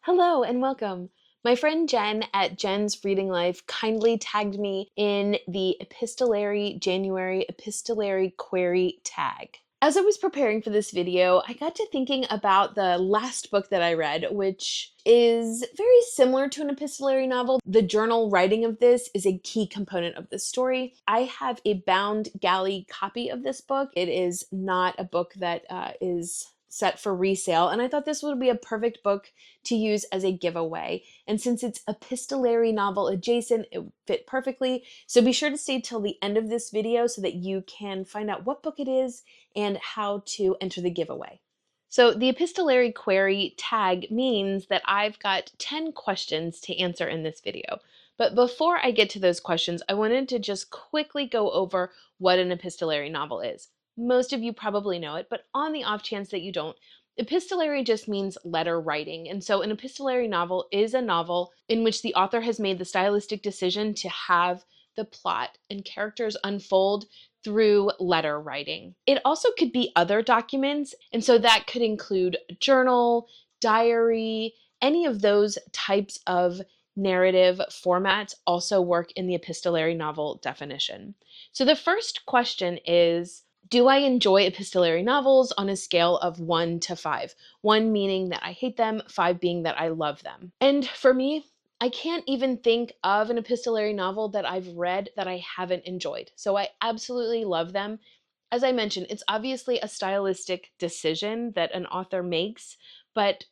Hello and welcome. My friend Jen at Jen's Reading Life kindly tagged me in the Epistolary January Epistolary Query tag. As I was preparing for this video, I got to thinking about the last book that I read, which is very similar to an epistolary novel. The journal writing of this is a key component of this story. I have a Bound Galley copy of this book. It is not a book that is set for resale, and I thought this would be a perfect book to use as a giveaway. And since it's epistolary novel adjacent, it would fit perfectly. So be sure to stay till the end of this video so that you can find out what book it is and how to enter the giveaway. So the epistolary query tag means that I've got 10 questions to answer in this video. But before I get to those questions, I wanted to just quickly go over what an epistolary novel is. Most of you probably know it, but on the off chance that you don't, epistolary just means letter writing. And so an epistolary novel is a novel in which the author has made the stylistic decision to have the plot and characters unfold through letter writing. It also could be other documents, and so that could include journal, diary, any of those types of narrative formats also work in the epistolary novel definition. So the first question is, do I enjoy epistolary novels on a scale of 1 to 5? 1 meaning that I hate them, 5 being that I love them. And for me, I can't even think of an epistolary novel that I've read that I haven't enjoyed. So I absolutely love them. As I mentioned, it's obviously a stylistic decision that an author makes, but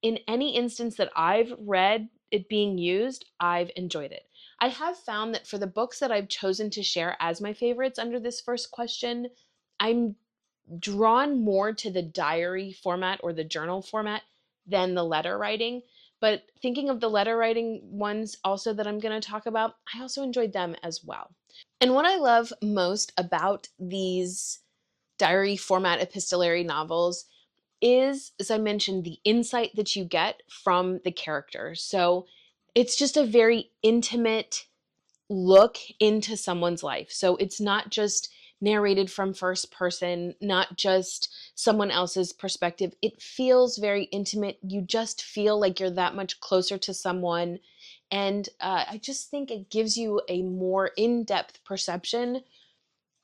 in any instance that I've read it being used, I've enjoyed it. I have found that for the books that I've chosen to share as my favorites under this first question, I'm drawn more to the diary format or the journal format than the letter writing. But thinking of the letter writing ones also that I'm going to talk about, I also enjoyed them as well. And what I love most about these diary format epistolary novels is, as I mentioned, the insight that you get from the characters. So it's just a very intimate look into someone's life. So it's not just narrated from first person, not just someone else's perspective. It feels very intimate. You just feel like you're that much closer to someone. And I just think it gives you a more in-depth perception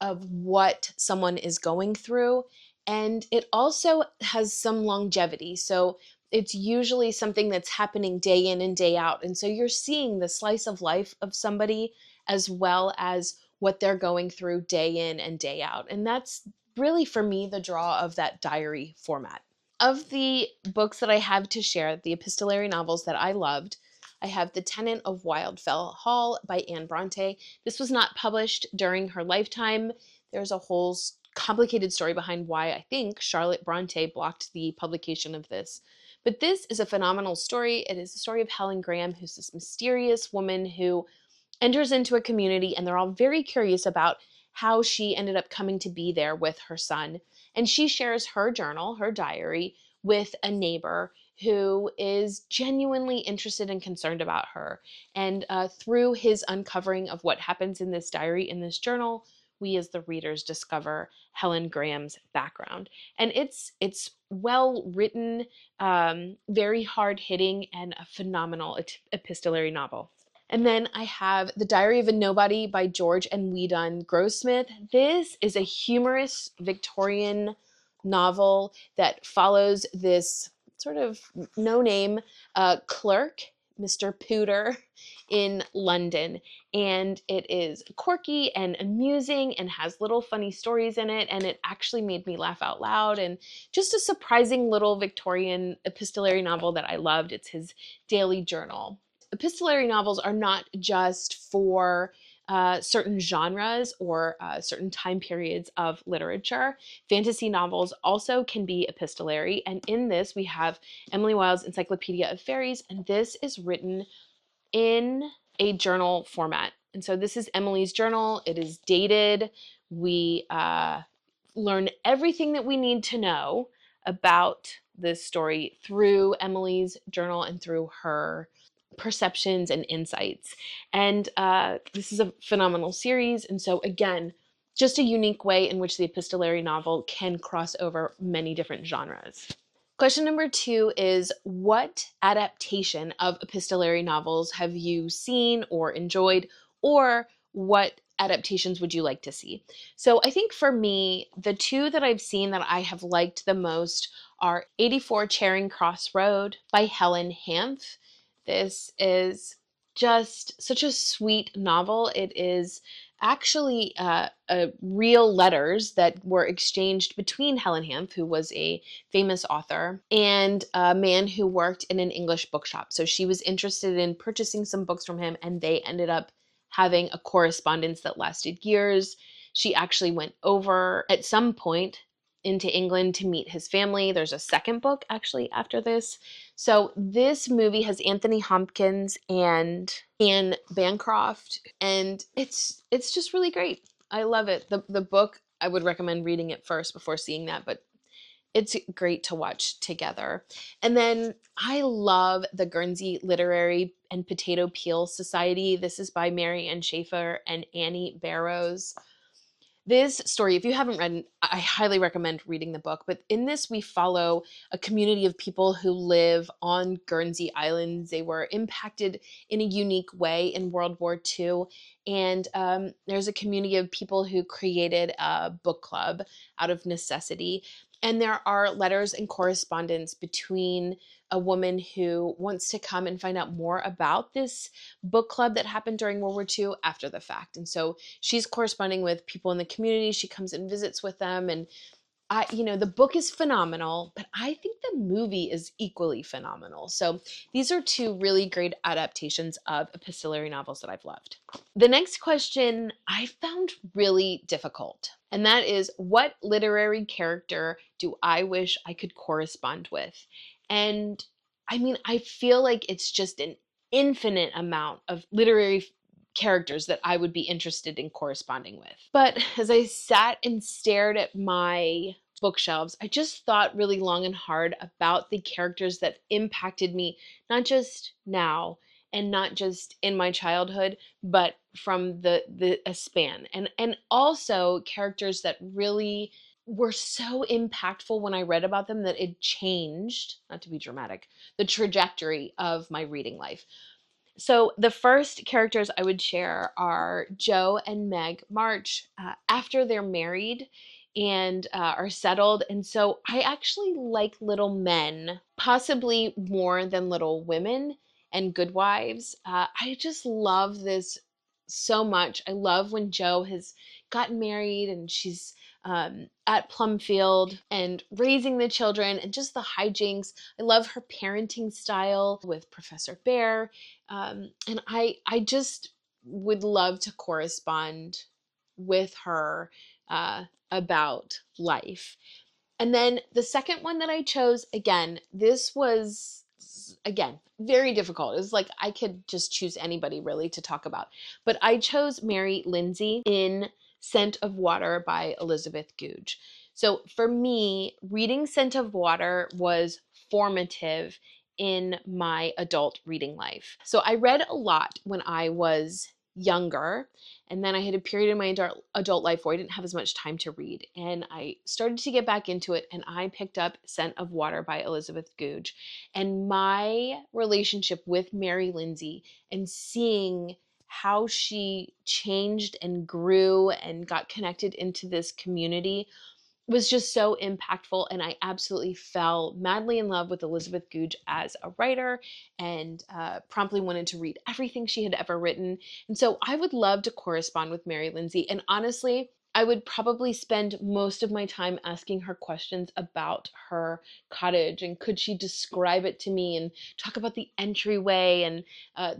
of what someone is going through. And it also has some longevity. So it's usually something that's happening day in and day out. And so you're seeing the slice of life of somebody as well as what they're going through day in and day out. And that's really, for me, the draw of that diary format. Of the books that I have to share, the epistolary novels that I loved, I have The Tenant of Wildfell Hall by Anne Bronte. This was not published during her lifetime. There's a whole complicated story behind why I think Charlotte Bronte blocked the publication of this. But this is a phenomenal story. It is the story of Helen Graham, who's this mysterious woman who enters into a community, and they're all very curious about how she ended up coming to be there with her son. And she shares her journal, her diary, with a neighbor who is genuinely interested and concerned about her. And through his uncovering of what happens in this diary, in this journal, we as the readers discover Helen Graham's background. And it's well written, very hard hitting, and a phenomenal epistolary novel. And then I have The Diary of a Nobody by George and Weedon Grossmith. This is a humorous Victorian novel that follows this sort of no-name clerk, Mr. Pooter, in London. And it is quirky and amusing and has little funny stories in it. And it actually made me laugh out loud. And just a surprising little Victorian epistolary novel that I loved. It's his daily journal. Epistolary novels are not just for certain genres or certain time periods of literature. Fantasy novels also can be epistolary, and in this we have Emily Wilde's Encyclopedia of Fairies, and this is written in a journal format. And so this is Emily's journal. It is dated. We learn everything that we need to know about this story through Emily's journal and through her perceptions and insights. And this is a phenomenal series. And so again, just a unique way in which the epistolary novel can cross over many different genres. Question number 2 is, what adaptation of epistolary novels have you seen or enjoyed, or what adaptations would you like to see? So I think for me, the two that I've seen that I have liked the most are 84 Charing Cross Road by Helen Hanff. This is just such a sweet novel. It is actually real letters that were exchanged between Helen Hanff, who was a famous author, and a man who worked in an English bookshop. So she was interested in purchasing some books from him, and they ended up having a correspondence that lasted years. She actually went over at some point into England to meet his family. There's a second book actually after this. So this movie has Anthony Hopkins and Anne Bancroft, and it's just really great. I love it. The book, I would recommend reading it first before seeing that, but it's great to watch together. And then I love the Guernsey Literary and Potato Peel Society. This is by Mary Ann Schaefer and Annie Barrows. This story, if you haven't read it, I highly recommend reading the book. But in this, we follow a community of people who live on Guernsey Islands. They were impacted in a unique way in World War II. And there's a community of people who created a book club out of necessity. And there are letters and correspondence between a woman who wants to come and find out more about this book club that happened during World War II after the fact. And so she's corresponding with people in the community. She comes and visits with them. And the book is phenomenal, but I think the movie is equally phenomenal. So these are two really great adaptations of epistolary novels that I've loved. The next question I found really difficult, and that is, what literary character do I wish I could correspond with? And I mean, I feel like it's just an infinite amount of literary characters that I would be interested in corresponding with. But as I sat and stared at my bookshelves, I just thought really long and hard about the characters that impacted me, not just now and not just in my childhood, but from a span. And also characters that really were so impactful when I read about them that it changed, not to be dramatic, the trajectory of my reading life. So the first characters I would share are Joe and Meg March after they're married and are settled. And so I actually like Little Men, possibly more than Little Women and Good Wives. I just love this so much. I love when Joe has gotten married and she's at Plumfield and raising the children and just the hijinks. I love her parenting style with Professor Bear. And I just would love to correspond with her about life. And then the second one that I chose, again, this was, again, very difficult. It was like I could just choose anybody really to talk about. But I chose Mary Lindsay in Scent of Water by Elizabeth Goudge. So for me, reading Scent of Water was formative in my adult reading life. So I read a lot when I was younger, and then I had a period in my adult life where I didn't have as much time to read, and I started to get back into it, and I picked up Scent of Water by Elizabeth Goudge. And my relationship with Mary Lindsay and seeing how she changed and grew and got connected into this community was just so impactful, and I absolutely fell madly in love with Elizabeth Goudge as a writer and promptly wanted to read everything she had ever written. And so I would love to correspond with Mary Lindsay, and honestly, I would probably spend most of my time asking her questions about her cottage, and could she describe it to me and talk about the entryway and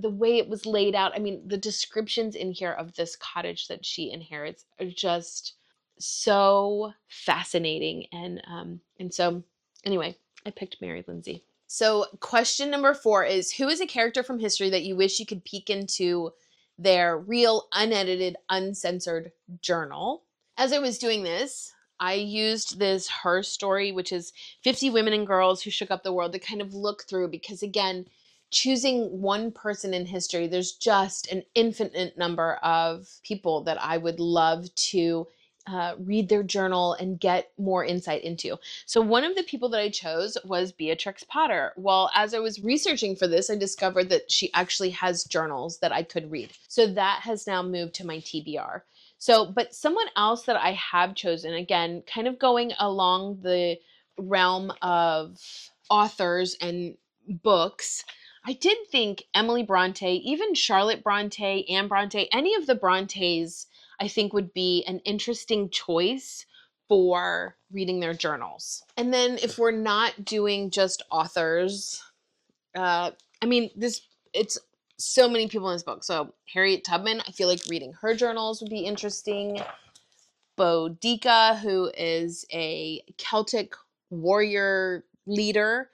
the way it was laid out. I mean, the descriptions in here of this cottage that she inherits are just so fascinating. And so anyway, I picked Mary Lindsay. So question number 4 is, who is a character from history that you wish you could peek into their real, unedited, uncensored journal? As I was doing this, I used this Her Story, which is 50 women and girls who shook up the world, to kind of look through, because again, choosing one person in history, there's just an infinite number of people that I would love to read their journal and get more insight into. So one of the people that I chose was Beatrix Potter. Well, as I was researching for this, I discovered that she actually has journals that I could read. So that has now moved to my TBR. So, but someone else that I have chosen, again, kind of going along the realm of authors and books, I did think Emily Bronte, even Charlotte Bronte, Anne Bronte, any of the Brontes, I think would be an interesting choice for reading their journals. And then if we're not doing just authors, I mean, it's so many people in this book. So Harriet Tubman, I feel like reading her journals would be interesting. Boudica, who is a Celtic warrior leader,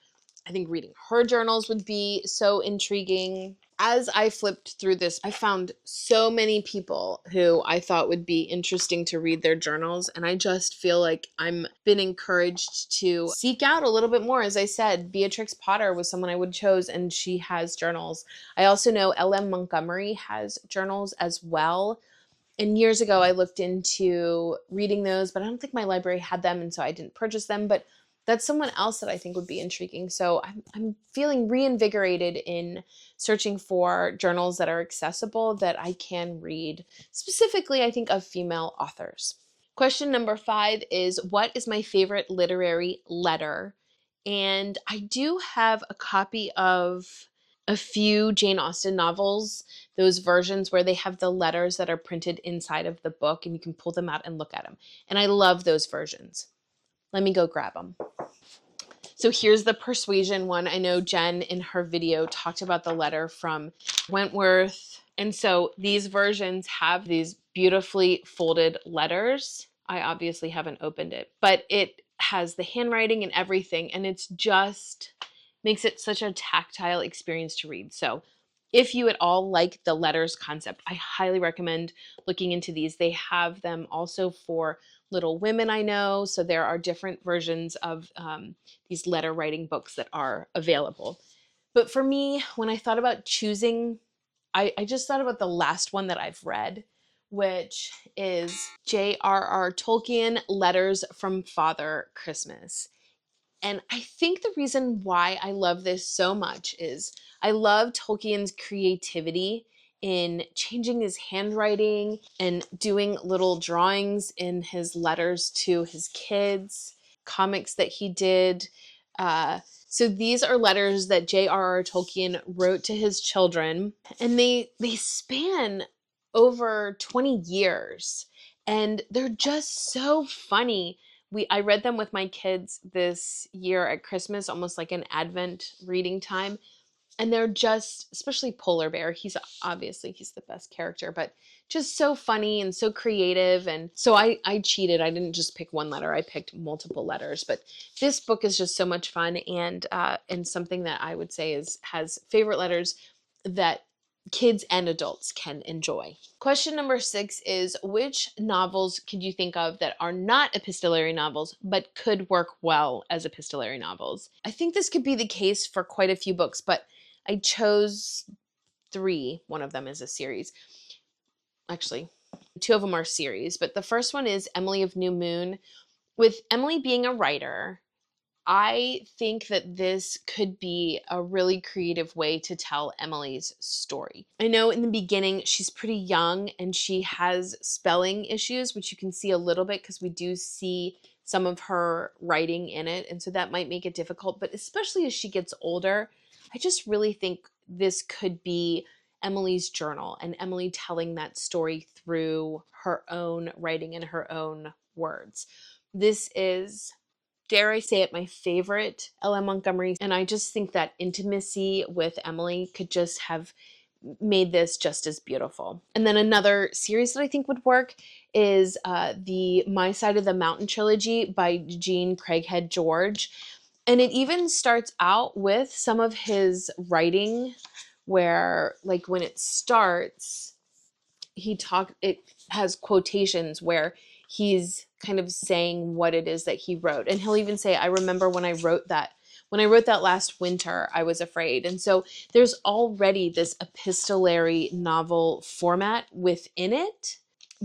I think reading her journals would be so intriguing. As I flipped through this, I found so many people who I thought would be interesting to read their journals, and I just feel like I'm been encouraged to seek out a little bit more. As I said, Beatrix Potter was someone I would chose, and she has journals. I also know L.M. Montgomery has journals as well. And years ago, I looked into reading those, but I don't think my library had them, and so I didn't purchase them. But that's someone else that I think would be intriguing. So I'm feeling reinvigorated in searching for journals that are accessible that I can read, specifically, I think, of female authors. Question number 5 is, what is my favorite literary letter? And I do have a copy of a few Jane Austen novels, those versions where they have the letters that are printed inside of the book and you can pull them out and look at them. And I love those versions. Let me go grab them. So here's the Persuasion one. I know Jen in her video talked about the letter from Wentworth. And so these versions have these beautifully folded letters. I obviously haven't opened it, but it has the handwriting and everything. And it's just makes it such a tactile experience to read. So if you at all like the letters concept, I highly recommend looking into these. They have them also for Little Women, I know. So there are different versions of these letter writing books that are available. But for me, when I thought about choosing, I just thought about the last one that I've read, which is J.R.R. Tolkien, Letters from Father Christmas. And I think the reason why I love this so much is I love Tolkien's creativity in changing his handwriting and doing little drawings in his letters to his kids, comics that he did. So these are letters that J.R.R. Tolkien wrote to his children, and they span over 20 years, and they're just so funny. I read them with my kids this year at Christmas, almost like an Advent reading time. And they're just, especially Polar Bear, he's the best character, but just so funny and so creative. And so I cheated. I didn't just pick one letter. I picked multiple letters. But this book is just so much fun, and something that I would say has favorite letters that kids and adults can enjoy. Question number 6 is, which novels could you think of that are not epistolary novels but could work well as epistolary novels? I think this could be the case for quite a few books, but I chose 3. One of them is a series. Actually, 2 of them are series, but the first one is Emily of New Moon. With Emily being a writer, I think that this could be a really creative way to tell Emily's story. I know in the beginning she's pretty young and she has spelling issues, which you can see a little bit because we do see some of her writing in it. And so that might make it difficult, but especially as she gets older, I just really think this could be Emily's journal and Emily telling that story through her own writing and her own words. This is, dare I say it, my favorite L.M. Montgomery. And I just think that intimacy with Emily could just have made this just as beautiful. And then another series that I think would work is the My Side of the Mountain trilogy by Jean Craighead George. And it even starts out with some of his writing where, like, when it starts, it has quotations where he's kind of saying what it is that he wrote. And he'll even say, I remember when I wrote that last winter, I was afraid. And so there's already this epistolary novel format within it.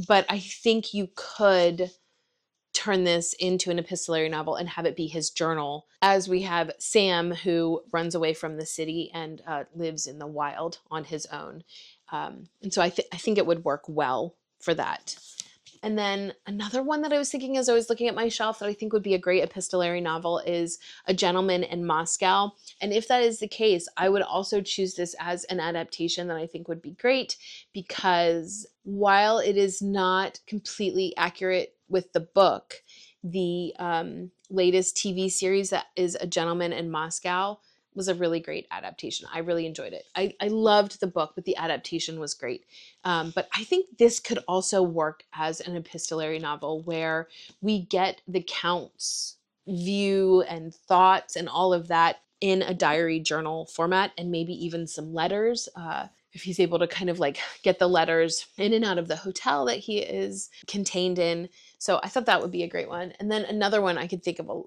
but I think you could turn this into an epistolary novel and have it be his journal, as we have Sam, who runs away from the city and lives in the wild on his own. And so I think it would work well for that. And then another one that I was thinking as I was looking at my shelf that I think would be a great epistolary novel is A Gentleman in Moscow. And if that is the case, I would also choose this as an adaptation that I think would be great, because while it is not completely accurate with the book, the latest TV series that is A Gentleman in Moscow was a really great adaptation. I really enjoyed it. I loved the book, but the adaptation was great. But I think this could also work as an epistolary novel where we get the Count's view and thoughts and all of that in a diary journal format, and maybe even some letters. If he's able to kind of like get the letters in and out of the hotel that he is contained in. So I thought that would be a great one. And then another one I could think of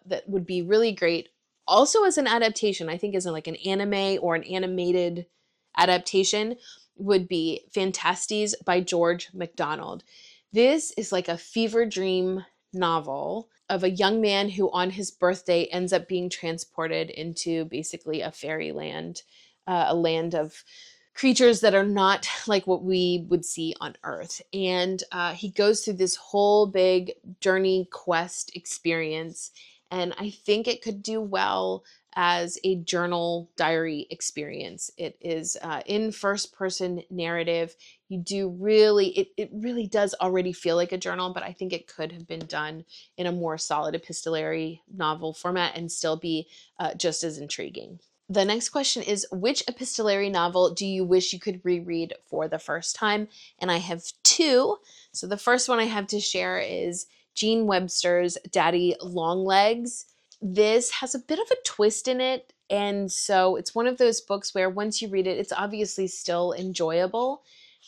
that would be really great also as an adaptation, I think as like an anime or an animated adaptation, would be Fantastes by George MacDonald. This is like a fever dream novel of a young man who on his birthday ends up being transported into basically a fairyland, a land of creatures that are not like what we would see on Earth. And he goes through this whole big journey quest experience. And I think it could do well as a journal diary experience. It is in first person narrative. You do really, it really does already feel like a journal, but I think it could have been done in a more solid epistolary novel format and still be just as intriguing. The next question is, which epistolary novel do you wish you could reread for the first time? And I have two. So the first one I have to share is Jean Webster's Daddy Longlegs. This has a bit of a twist in it. And so it's one of those books where once you read it, it's obviously still enjoyable,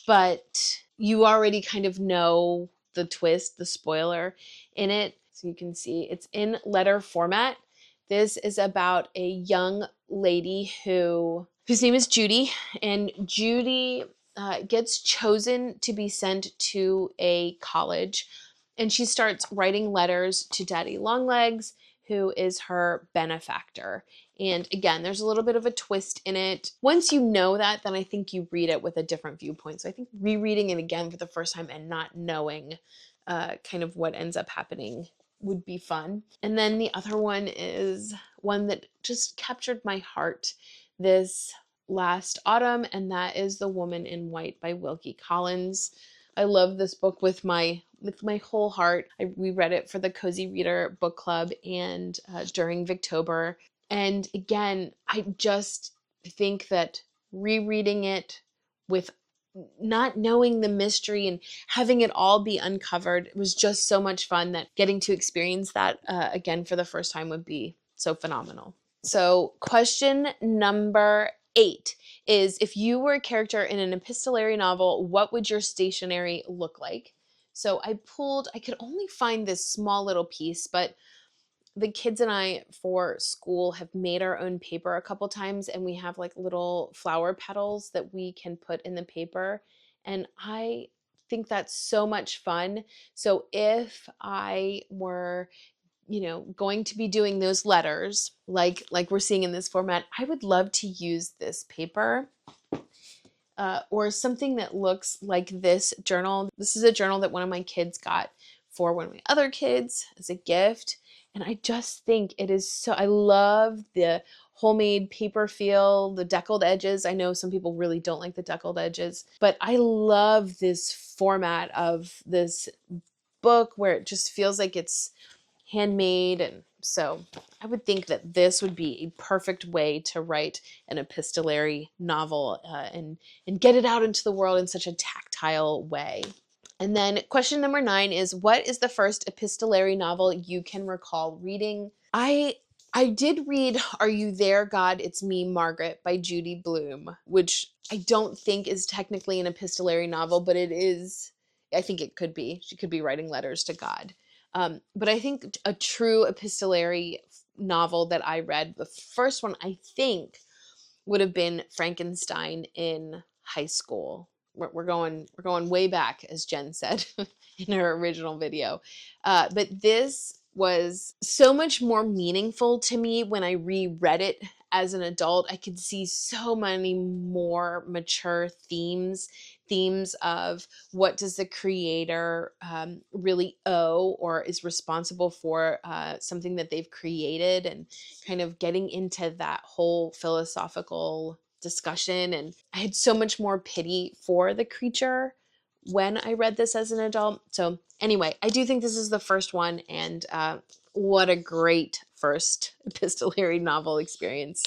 but you already kind of know the twist, the spoiler in it. So you can see it's in letter format. This is about a young lady whose name is Judy, and Judy gets chosen to be sent to a college, and she starts writing letters to Daddy Longlegs, who is her benefactor. And again, there's a little bit of a twist in it. Once you know that, then I think you read it with a different viewpoint. So I think rereading it again for the first time and not knowing kind of what ends up happening would be fun. And then the other one is one that just captured my heart this last autumn, and that is The Woman in White by Wilkie Collins. I love this book with my whole heart. We read it for the Cozy Reader book club and during Victober. And again, I just think that rereading it with not knowing the mystery and having it all be uncovered was just so much fun that getting to experience that again for the first time would be so phenomenal. So question number 8 is, if you were a character in an epistolary novel, what would your stationery look like? So I could only find this small little piece, but the kids and I for school have made our own paper a couple times, and we have like little flower petals that we can put in the paper. And I think that's so much fun. So if I were, going to be doing those letters like we're seeing in this format, I would love to use this paper or something that looks like this journal. This is a journal that one of my kids got for one of my other kids as a gift. And I just think it is so, I love the homemade paper feel, the deckled edges. I know some people really don't like the deckled edges, but I love this format of this book where it just feels like it's handmade. And so I would think that this would be a perfect way to write an epistolary novel and get it out into the world in such a tactile way. And then question number 9 is, what is the first epistolary novel you can recall reading? I did read Are You There, God? It's Me, Margaret by Judy Blume, which I don't think is technically an epistolary novel, but it is. I think it could be. She could be writing letters to God. But I think a true epistolary novel that I read, the first one I think would have been Frankenstein in high school. we're going way back, as Jen said in her original video. But this was so much more meaningful to me when I reread it as an adult. I could see so many more mature themes of what does the creator really owe or is responsible for something that they've created, and kind of getting into that whole philosophical discussion. And I had so much more pity for the creature when I read this as an adult. So anyway, I do think this is the first one, and what a great first epistolary novel experience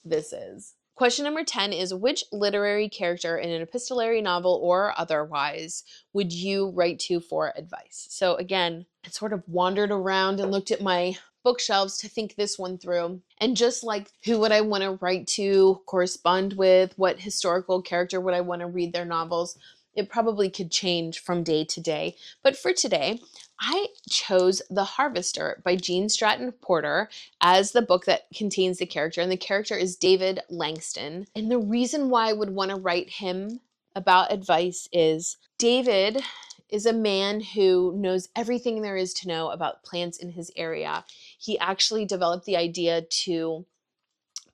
this is. Question number 10 is, which literary character in an epistolary novel or otherwise would you write to for advice? So again, I sort of wandered around and looked at my bookshelves to think this one through. And just like who would I want to write to, correspond with, what historical character would I want to read their novels, it probably could change from day to day. But for today, I chose The Harvester by Gene Stratton Porter as the book that contains the character. And the character is David Langston. And the reason why I would want to write him about advice is David is a man who knows everything there is to know about plants in his area. He actually developed the idea to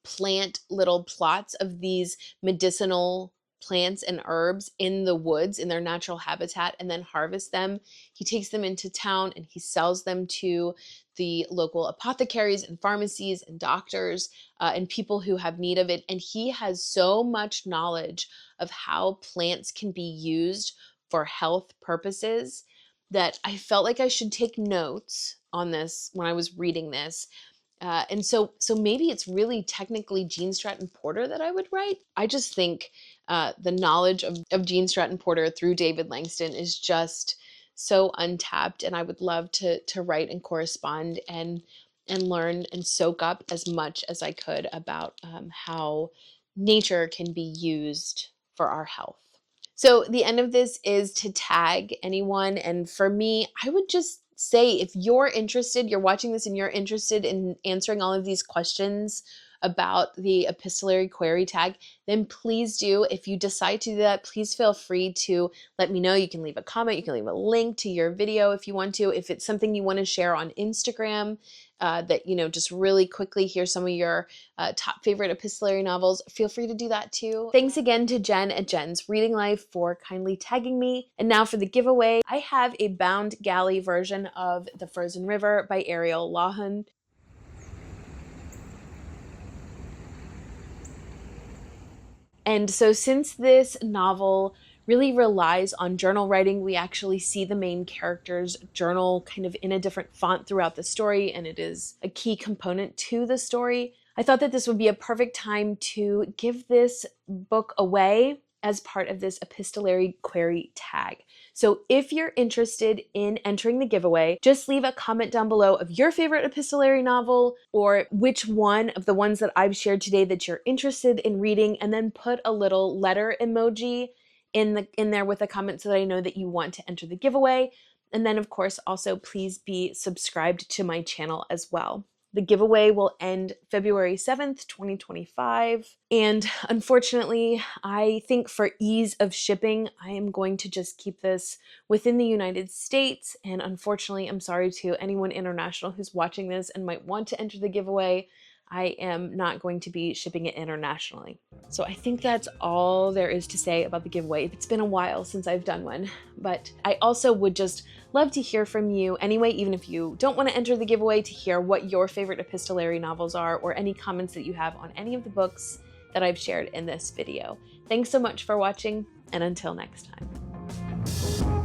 plant little plots of these medicinal plants and herbs in the woods in their natural habitat, and then harvest them. He takes them into town and he sells them to the local apothecaries and pharmacies and doctors and people who have need of it. And he has so much knowledge of how plants can be used for health purposes that I felt like I should take notes on this when I was reading this. And so maybe it's really technically Gene Stratton Porter that I would write. I just think the knowledge of Gene Stratton Porter through David Langston is just so untapped, and I would love to write and correspond and learn and soak up as much as I could about how nature can be used for our health. So the end of this is to tag anyone, and for me, I would just say, if you're interested, you're watching this and you're interested in answering all of these questions about the epistolary query tag, then please do. If you decide to do that, please feel free to let me know. You can leave a comment, you can leave a link to your video if you want to. If it's something you want to share on Instagram, that, just really quickly, here's some of your top favorite epistolary novels, feel free to do that too. Thanks again to Jen at Jen's Reading Life for kindly tagging me. And now for the giveaway, I have a Bound Galley version of The Frozen River by Ariel Lawhon. And so since this novel really relies on journal writing, we actually see the main character's journal kind of in a different font throughout the story, and it is a key component to the story. I thought that this would be a perfect time to give this book away as part of this epistolary query tag. So if you're interested in entering the giveaway, just leave a comment down below of your favorite epistolary novel, or which one of the ones that I've shared today that you're interested in reading, and then put a little letter emoji in there with a comment so that I know that you want to enter the giveaway. And then of course, also please be subscribed to my channel as well. The giveaway will end February 7th, 2025. And unfortunately, I think for ease of shipping, I am going to just keep this within the United States. And unfortunately, I'm sorry to anyone international who's watching this and might want to enter the giveaway. I am not going to be shipping it internationally. So I think that's all there is to say about the giveaway. It's been a while since I've done one, but I also would just love to hear from you anyway, even if you don't want to enter the giveaway, to hear what your favorite epistolary novels are, or any comments that you have on any of the books that I've shared in this video. Thanks so much for watching, and until next time.